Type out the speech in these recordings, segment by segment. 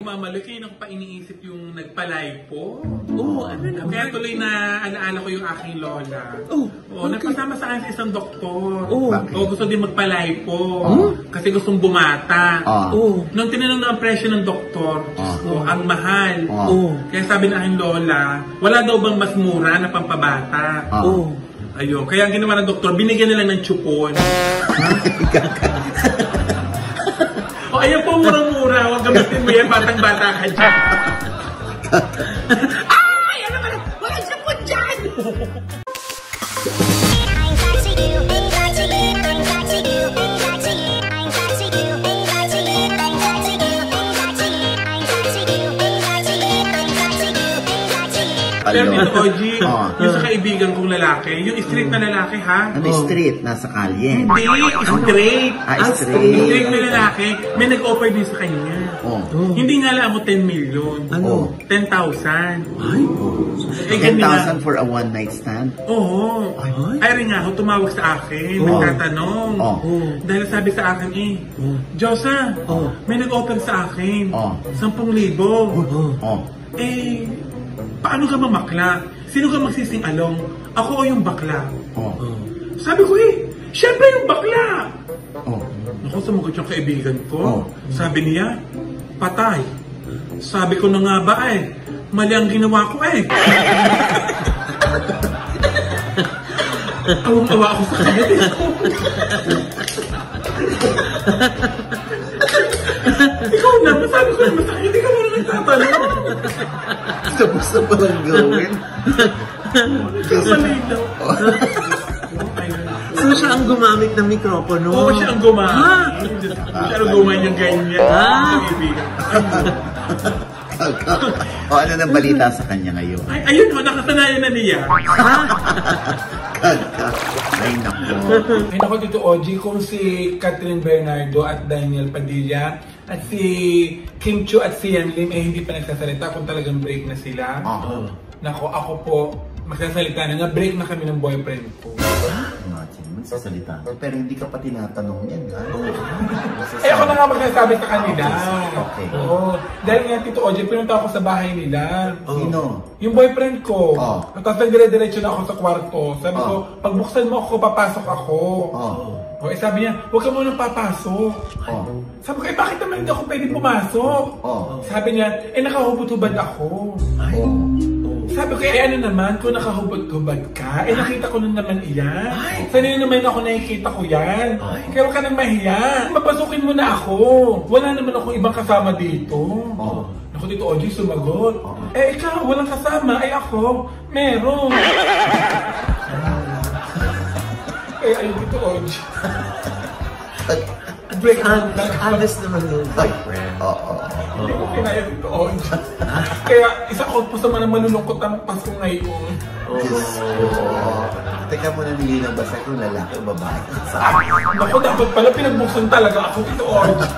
Mamalaki na ko pa iniisip yung nagpalay po. Oo, ano naman? Kaya tuloy na alaala ko yung aking lola. Oh, nagpasama sa akin sa isang doktor. Oh. Gusto din magpalay po. Kasi gustong bumata. Nung tinanong na ang presyo ng doktor, ang mahal. Kaya sabi ng aking lola, wala daw bang mas mura na pampabata? Ayun, kaya ang ginawa ng doktor, binigyan na lang ng chupon. Ayan po, murang-mura. Huwag gamitin mo yan, batang-bata ka dyan. Ay! Ano ba? Wala siya po dyan! Pero dito, Oji, yung sa kaibigan kong lalaki, yung street na lalaki, ha? Ano street? Nasa kalye? Hindi, straight. Straight. Straight na lalaki, may nag-offer din sa kanya. Hindi nga lang ako 10 million. Ano? 10,000. Ay, 10,000 for a one night stand? Oo. Ay rin nga ako, tumawag sa akin, nagtatanong. Dahil sabi sa akin Josa, may nag-offer sa akin, 10,000. Paano ka mamakla? Sino ka magsising-along? Ako o yung bakla? Sabi ko syempre yung bakla! Ako, sumagot yung kaibigan ko. Sabi niya, patay. Sabi ko na nga ba mali ang ginawa ko Awang-awa ako sa kanya. Ikaw na, masabi ko na masakit. Hindi ka muna nagtatanong. Tapos na palang gawin. Malinaw. So siya ang gumamit ng mikropono? Oo, siya ang gumamit. Siya ang gumamit yung ganyan. Ano nang balita sa kanya ngayon? Ayun nakasanayan na niya. Ay, naku. Ay, naku, Tito Oji, kung si Catherine Bernardo at Daniel Padilla at si Kim Chu at si Yan Lim hindi pa nagsasalita kung talagang break na sila. Naku, ako po, magsasalita na nga, break na kami ng boyfriend ko. Magsasalita. Pero hindi ka pa tinatanong yan, ha? Ako na nga magsasabi sa kanila. Okay. Dahil nga, Tito Oji, pinunta ako sa bahay nila. Sino? Yung boyfriend ko. Tapos nagdire-diretso na ako sa kwarto. Sabi ko, pagbuksan mo ako, papasok ako. Sabi niya, huwag ka munang papasok. Sabi ko, bakit naman hindi ako pwede pumasok? Sabi niya, nakahubad-hubad ako. Sabi ko, ano naman, kung nakahubad-hubad ka, nakita ko na naman iyan. Sanay naman ako nakikita ko yan. Kaya huwag ka nang mahiya. Papasukin mo na ako. Wala naman akong ibang kasama dito. Ako dito, Oji, sumagot. Ikaw, walang kasama. Ako, meron. Ayun dito, Oji. Break honest naman yung boyfriend. Hindi ko kinaya dito, Oji. Kaya isa ko po sa mga malulungkot ang Pasko ngayon. Teka muna, nililabas ako, lalaki o babae. Ako, dapat pala pinagbuksan talaga ako dito, Oji.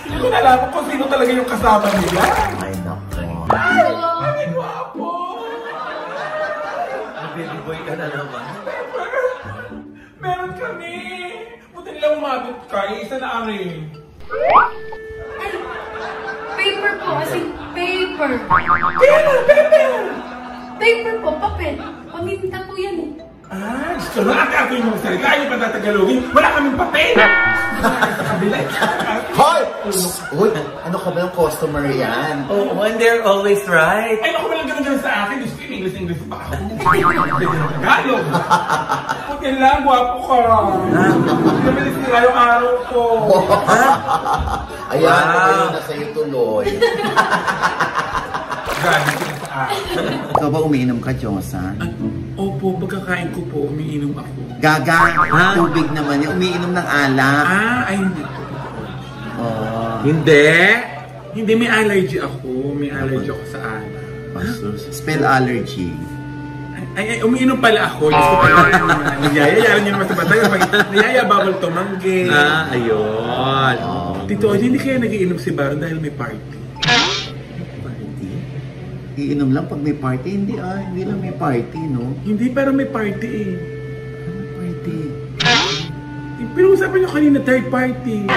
Hindi ko nalaman kung sino talaga yung kasama nila. Ay, naku. Ay, guwapo! Baby boy ka na naman. Meron kami! Buti nila umabot ka, isa na rin. Paper po, kasi paper. Paper po, papel. Paminta po yan Gusto na ako yung mga salita. Ayaw pa tatagalogin. Wala kaming papel! Sa kabila. Hoy! Uy, ano ka ba yung customer yan? When they're always right. Ay, naku, walang ganun sa akin. Gusto yung English pa ako. Tagalog. Puti lang, guwapo ka. Nabilis nila yung araw ko. Ayan, ayun na sa'yo tuloy. Grabe sila sa akin. Ikaw ba umiinom ka, Josa? Opo, pagkakain ko po, umiinom ako. Gaga, tubig naman yan. Umiinom ng alak. Ay, hindi po. Hindi? Hindi, may allergy ako. May allergy ako sa alak. Spell allergy. Ay, umiinom pala ako. Diyos ko pala. Niyaya niyo naman sa batay. Niyaya, bawal tumanggi. Ayun. Tito, hindi kaya nagiinom si Baron dahil may party. Iinom lang pag may party? Hindi lang may party, no? Hindi, pero may party Ano party? Pinag-usapan niyo kanina, third party.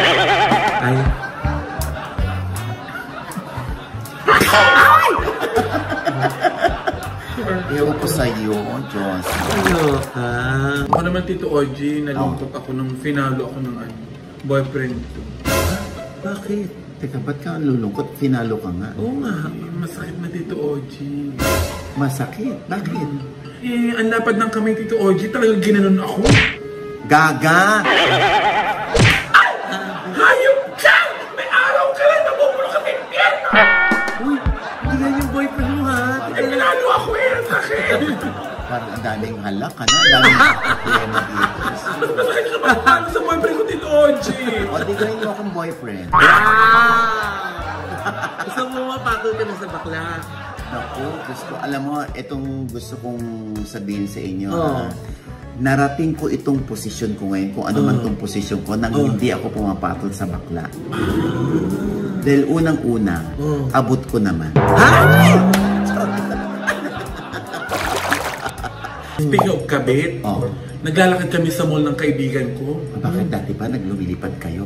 Ay. Ewan ko sa'yo, Diyos. Ano ka? Ako naman, Tito Oji, nalungkot ako nung finalo ako ng boyfriend ko. Bakit? Teka, ba't ka lulungkot? Finalo ka nga. Oo nga, masakit na, Tito Oji. Masakit? Bakit? Eh, ang lapad ng kamay, Tito Oji, talagang ginanon ako. Gaga! Hayop ka! May araw ka lang, nabubulo ka sa impyerno! Uy, hindi yan yung boyfriend mo ha? Eh, pinalo ako eh, ang sakit! Parang ang daming halak ka na. Ang daming problema dito. Mas masakit ka magpapalo sa boyfriend ko, Tito Oji! O, di gawin mo akong boyfriend. Gusto mo mapatol ka na sa bakla? Naku, gusto, alam mo, itong gusto kong sabihin sa inyo. Oh. Narating ko itong posisyon ko ngayon, kung ano man itong posisyon ko, nang hindi ako pumapatol sa bakla. Dahil unang-una, abot ko naman. Speaking of kabit, naglalakad kami sa mall ng kaibigan ko. Bakit dati pa naglumilipad kayo?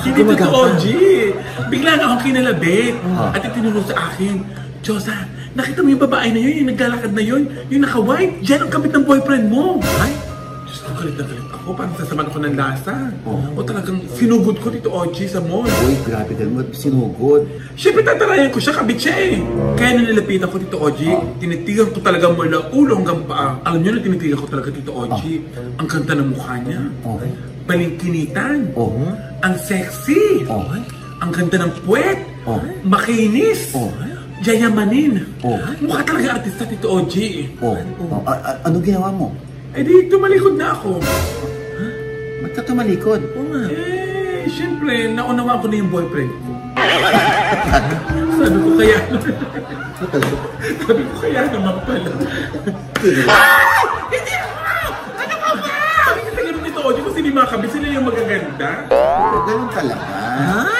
Hindi Tito Oji! Bigla na akong kinalabit. At itinuro sa akin, Diyosa, nakita mo yung babae na yun, yung naglalakad na yun, yung naka-white, yan ang kabit ng boyfriend mo. Ay! Diyos ko, galit na galit ako. Parang sasaman ako ng lasa. O talagang sinugod ko Tito Oji sa mall. Uy, grabe ka mo, sinugod. Siyempre tatarayan ko siya, kabit siya eh. Kaya nung nilapitan ko Tito Oji, tinitigan ko talaga mula ulo hanggang paa. Alam niyo na tinitigan ko talaga Tito Oji. Ang ganda ng mukha niya. Balingkinitan. Ang sexy. Ang ganda ng puwet. Makinis. Yayamanin. Mukha talaga artista Tito Oji. Anong ginawa mo? Eh di, tumalikod na ako. Ba't ka tumalikod? Eh, siyempre, naunawaan ko na yung boyfriend ko. Sabi ko kaya... Sabi ko kaya naman pala. Hindi ako! Ano ka ba? Sabi ko ganun Tito Oji, kung sila yung mga kabit, sila yung magaganda. Ganun talaga.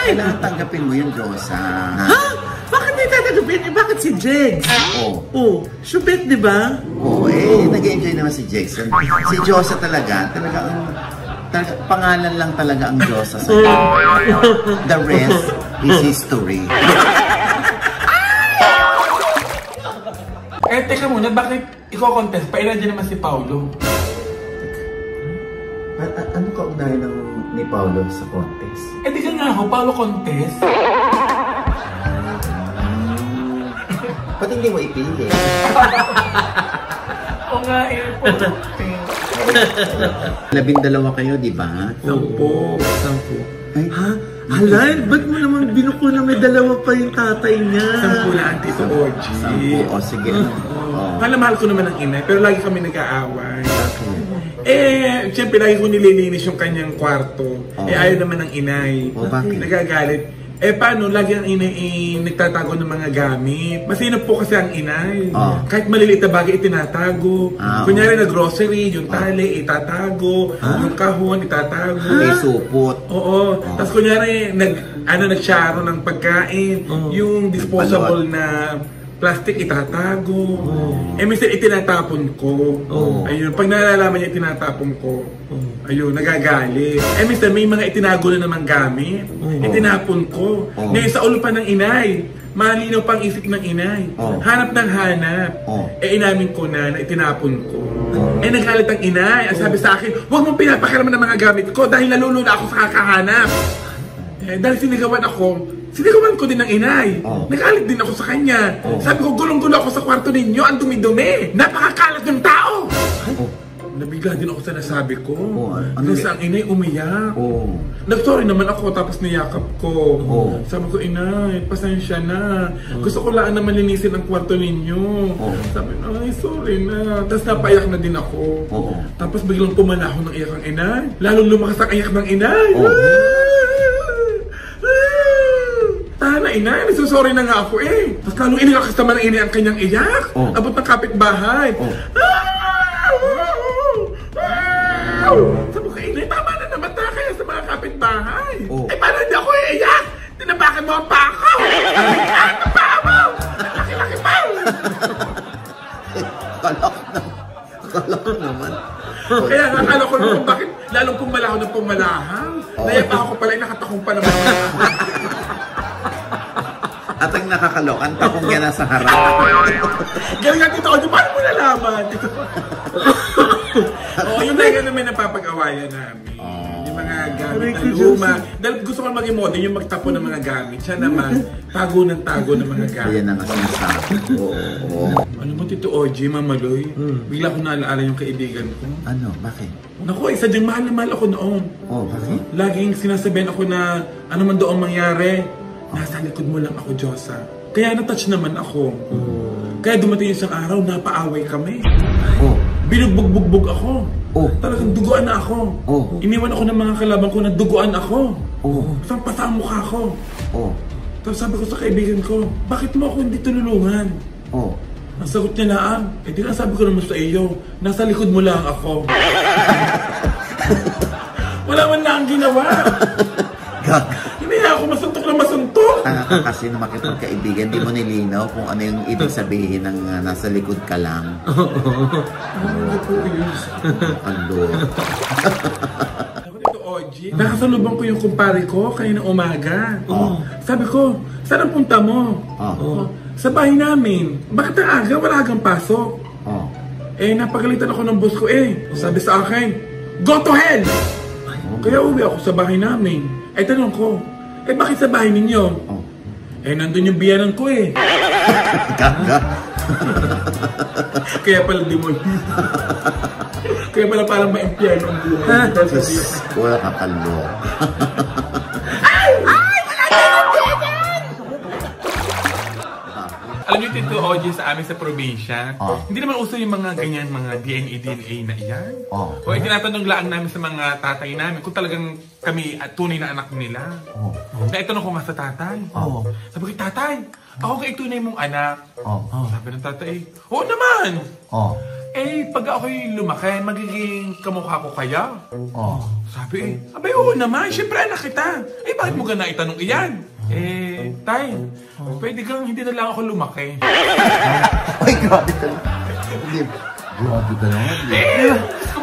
Kailangan tanggapin mo yung Diyosa. Ha? Bakit may tatanggapin? Eh, bakit si Jegs? Shubit, di ba? Nag-enjoy naman si Jason. Si Diyosa talaga pangalan lang talaga ang Diyosa sa'yo. The rest is history. Eh, teka muna, bakit iko-contest? Pailan dyan naman si Paolo. Ano ka unahin ni Paolo sa contest? Eh, di ka nga ako, Paolo contest. Ba't hindi mo ipili? O nga eh, 12 kayo, di ba? 10. Ay, Ha? Halay, ba't mo naman binuko na may dalawa pa yung tatay niya? 10 lang, Tito Oji. 10. O, sige. Mahal ko naman ang inay, pero lagi kami nag-aaway. Eh, siyempre lagi ko nililinis yung kanyang kwarto. Eh, ayaw naman ng inay. Bakit? Nagagalit. Eh, paano? Lagi ang inay nagtatago ng mga gamit. Masinap po kasi ang inay. Kahit maliliit na bagay, itinatago. Kunyari na grocery, yung tali, itatago. Yung kahon, itatago. May supot. Oo. Tapos kunyari, nagsyaro ng pagkain. Yung disposable na plastic, itatago. Eh, minsan itinatapon ko. Ayun, pag nalalaman niya itinatapon ko, ayun, nagagalit. Eh, minsan may mga itinago na naman gamit. Itinapon ko. Ngayon, sa ulo pa ng inay, malinaw pang isip ng inay. Hanap ng hanap. Eh, inamin ko na itinapon ko. Eh, nagalit ang inay. Ang sabi sa akin, huwag mong pinapakiraman ng mga gamit ko dahil nalulula ako sa kakahanap. Eh, dahil sinigawan ko din ng inay. Nagalit din ako sa kanya. Sabi ko, gulong-gulo ako sa kwarto ninyo. Ang dumi-dumi. Napakakalat ng tao. Nabigla din ako sa nasabi ko. Kasi ang inay umiyak. Nag-sorry naman ako tapos niyakap ko. Sabi ko, inay, pasensya na. Gusto ko lang naman linisin ang kwarto ninyo. Sabi ko, ay, sorry na. Tapos napaiyak na din ako. Tapos biglang pumanahon ng iyak ang inay. Lalong lumakas ang iyak ng inay. Tana, inay, nagsusorry na nga ako eh. Tapos lalong inilakas naman ang inay ang kanyang iyak. Abot ng kapitbahay. Sabi ko, inay, tama na naman na kaya sa mga kapitbahay. Eh, paano hindi ako iiyak? Tinabakan mo ang pako. Ang paa mo! Laki-laki pa! Kalak naman. Kaya nakakala ko naman bakit lalong pumalaho ng pumalahang. Nayapa ako pala, nakatakong pa naman. At ang nakakaloka, ang takong niya nasa harap. Galing nga Tito Oji, paano mo nalaman? Oo, yun na naman napapag-awayan namin. Yung mga gamit na luma. Dahil gusto ko maging model, yung magtapo ng mga gamit. Siya naman, tago ng mga gamit. Ayan ang sinasabi. Oo. Ano mo Tito Oji, Mamaloy? Bigla ko naalaala yung kaibigan ko. Ano? Bakit? Naku, isa dyan, mahal na mahal ako noon. Bakit? Laging sinasabihan ako na ano man doon mangyari, nasa likod mo lang ako, Diyosa. Kaya na-touch naman ako. Kaya dumating isang araw, napaaway kami. Binugbog-bugbog ako. Talagang duguan na ako. Iniwan ako ng mga kalaban ko na duguan ako. Sampasa ang mukha ko. Tapos sabi ko sa kaibigan ko, bakit mo ako hindi tululungan? Ang sagot niya na, di lang sabi ko naman sa iyo, nasa likod mo lang ako. Wala man lang ang ginawa. Hindi ako masuntok na masuntok. Kasi nung makipagkaibigan, di mo nilinaw kung ano yung ibig sabihin ng nasa likod ka lang. Ito, Oji, nakasalubong ko yung kumpare ko kanina umaga. Sabi ko, saan ang punta mo? Sa bahay namin. Bakit ang aga? Wala agang pasok. Napagalitan ako ng boss ko Sabi sa akin, go to hell! Kaya uwi ako sa bahay namin. Tanong ko, bakit sa bahay ninyo? Nandun yung biyanan ko Kaya pala demonyo. Kaya pala parang ma-impyerno ang buhay. Wala ka kalo. Alam niyo, Tito Oji, sa amin sa probinsya, hindi naman uso yung mga ganyan, mga DNA na iyan. Tinatanong lang namin sa mga tatay namin kung talagang kami tunay na anak nila. Naitanong ko nga sa tatay. Sabi ko, tatay, ako kayo tunay mong anak. Sabi ng tatay, oo naman. Pag ako'y lumaki, magiging kamukha ko kaya? Sabi, abay, oo naman, syempre anak kita. Bakit mo gana itanong iyan? Tay, pwede kang hindi na lang ako lumaki. Ay, grabe ka lang. Grabe ka naman.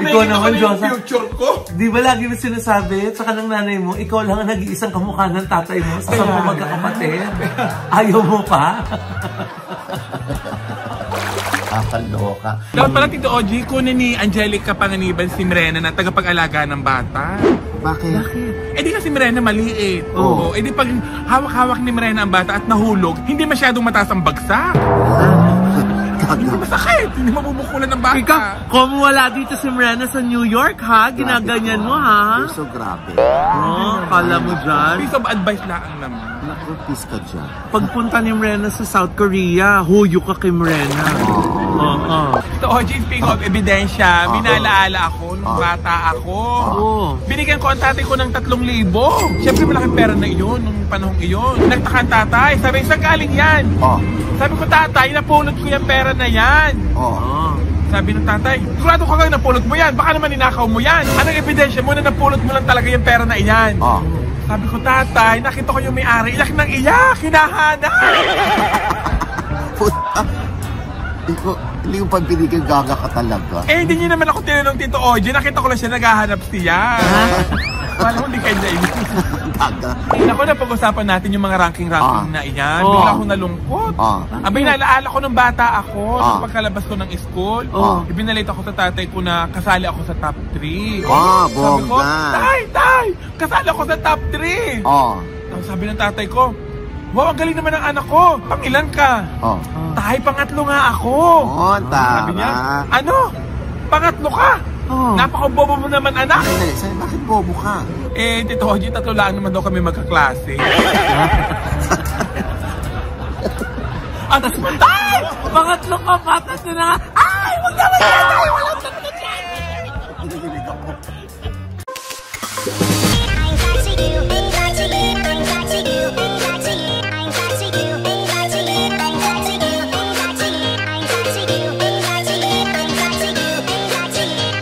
Ikaw naman, Diyosa. Future ko. Di ba lagi mo sinasabi, at saka ng nanay mo, ikaw lang ang nag-iisang kamukha ng tatay mo sa 10 magkakapatid. Ayaw mo pa? Kakaloka. Dapat pala, Tito Oji, kunin ni Angelica Panganiban si Mirena na tagapag-alaga ng bata. Bakit? Di kasi Mirena maliit. Di pag hawak-hawak ni Mirena ang bata at nahulog, hindi masyadong mataas ang bagsak. Hindi masakit. Hindi mabubukulan ng bata. Ikaw, kung wala dito si Mirena sa New York, ha? Ginaganyan mo, ha? You're so grabe. Kala mo dyan? Piece of advice lang naman. Naku-piece ka dyan. Pagpunta ni Mirena sa South Korea, huyo ka kay Mirena. Ito, Oji, speaking of ebidensya, minalaala ako nung bata ako. Binigyan ko ang tatay ko ng 3,000. Siyempre malaking pera na iyon nung panahong iyon. Nagtaka ang tatay, sabi, saan galing yan? Sabi ko, tatay, napulot ko yung pera na yan. Sabi ng tatay, sigurado ka nga napulot mo yan, baka naman ninakaw mo yan. Anong ebidensya mo na napulot mo lang talaga yung pera na iyan? Sabi ko, tatay, nakita ko yung may-ari, iyak ng iyak, hinahanap. Hindi yung pagpinigil, gaga ka talaga. Hindi niyo naman ako tinanong, Tito Oji, nakita ko lang siya, naghahanap siya. Wala ko, hindi kayo na Ako na pag-usapan natin yung mga ranking na iyan. Bigla ako nalungkot. Abay, nalaala ko nung bata ako, nung pagkalabas ko ng school. Ibinalit ako sa tatay ko na kasali ako sa top 3. Sabi ko, tay, kasali ako sa top 3. Tapos sabi ng tatay ko, wow, ang galing naman ng anak ko. Pangilan ka? Tay, pangatlo nga ako. Sabi niya, ano? Pangatlo ka? Napaka-bobo mo naman, anak. Sabi, bakit bobo ka? Tito Oji, 3 lang naman daw kami magkaklase. Tay! Pangatlo ka, patas na nga. Ay, wag naman yan! Walang